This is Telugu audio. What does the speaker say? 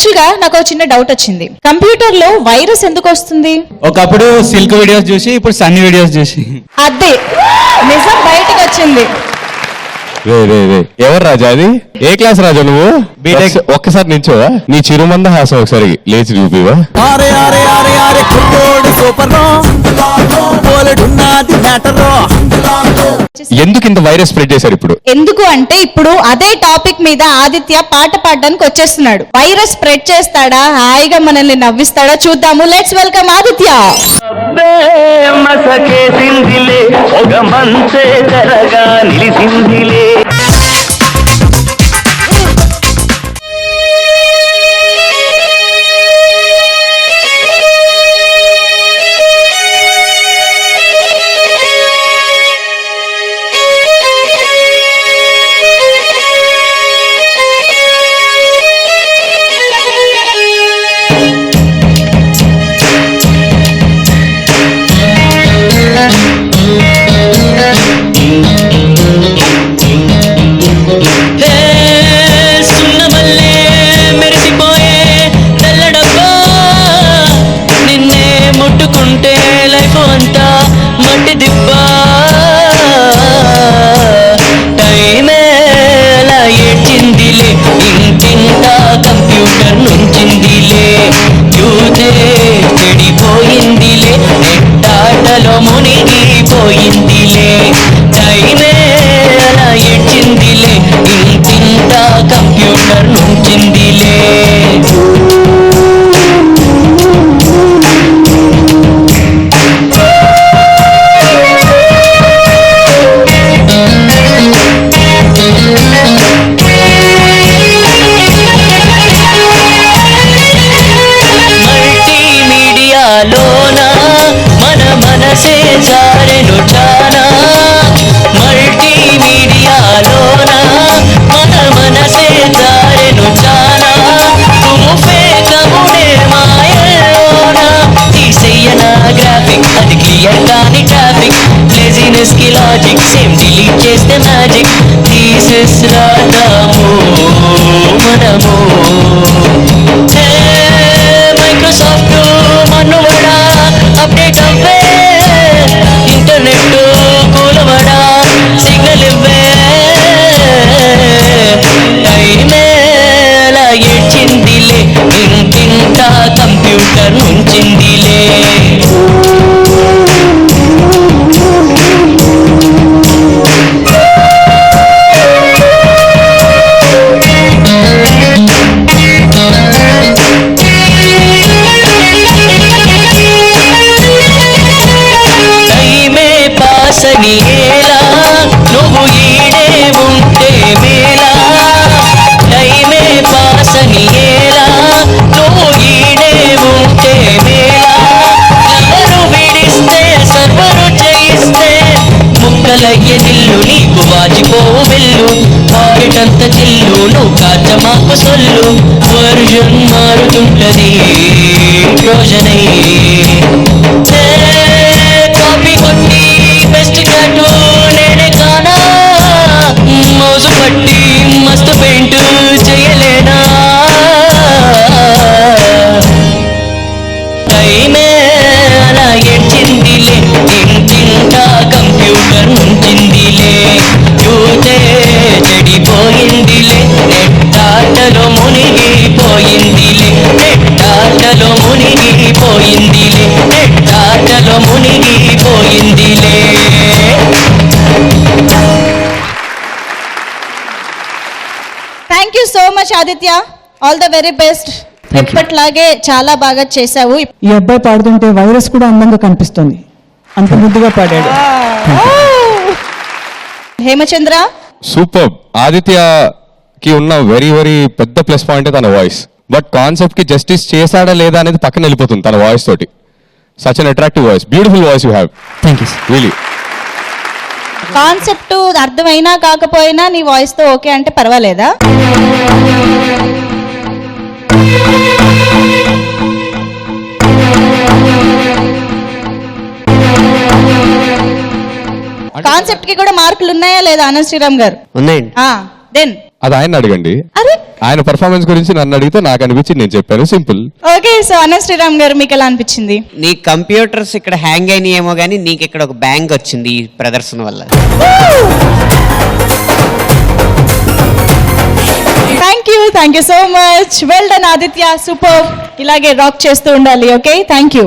యాక్చువల్ గా నాకు ఒక చిన్న డౌట్ వచ్చింది. కంప్యూటర్ లో వైరస్ ఎందుకు వస్తుంది? ఒకప్పుడు సిల్క్ వీడియోస్ చూసి ఇప్పుడు సన్నీ వీడియోస్ చూసి అదే నిజం బయటకు వచ్చింది. ఎవరు రాజా అది? ఏ క్లాస్ రాజా నువ్వు? బీటెక్. ఒక్కసారి నిల్చోవా? నీ చిరుమంద హాసం ఒకసారి లేచి చూపివా? ఎందుకు ఇంత వైరస్ స్ప్రెడ్ చేశారు ఇప్పుడు? ఎందుకు అంటే ఇప్పుడు అదే టాపిక్ మీద ఆదిత్య పాట పాడడానికి వచ్చేస్తున్నాడు. వైరస్ స్ప్రెడ్ చేస్తాడా, హాయిగా మనల్ని నవ్విస్తాడా చూద్దాము. Let's welcome Aditya. Thank you so much Aditya, all the very best. ఎప్పట్లాగే చాలా బాగా చేశావు. ఈ అబ్బాయి పాడుతుంటే వైరస్ కూడా అందంగా కనిపిస్తుంది, అంత ముద్దుగా పాడాడు. హేమచంద్ర సూపర్. ఆదిత్యకి ఉన్న వెరీ పెద్ద ప్లస్ పాయింట్ తన వాయిస్. బట్ కాన్సెప్ట్ కి జస్టిస్ చేశాడా లేదా అనేది పక్కన వెళ్ళిపోతుంది తన వాయిస్ తోటి. Such an attractive voice, beautiful voice you have. Thank you really. Concept అర్థమైనా కాకపోయినా నీ వాయిస్ తో ఓకే అంటే పర్వాలేదా? కాన్సెప్ట్ కి కూడా మార్కులు ఉన్నాయా లేదా ఆనంద్ శ్రీరామ్ గారు? ఉన్నాయండి. దెన్ అది ఆయన అడగండి. అరే ఆయన పర్ఫార్మెన్స్ గురించి నన్ను అడిగితే నాకు అనిపించి నేను చెప్పాను, సింపుల్. ఓకే, సో అన్న శ్రీరామ్ గారు మీకు ఎలా అనిపించింది? నీ కంప్యూటర్స్ ఇక్కడ హ్యాంగ్ అయినాయేమో కానీ నీకు ఇక్కడ ఒక బ్యాంక్ వచ్చింది ఈ ప్రదర్శన వల్ల. Thank you so much. Well done Aditya, super. ఇలాగే రాక్ చేస్తూ ఉండాలి. Okay, thank you.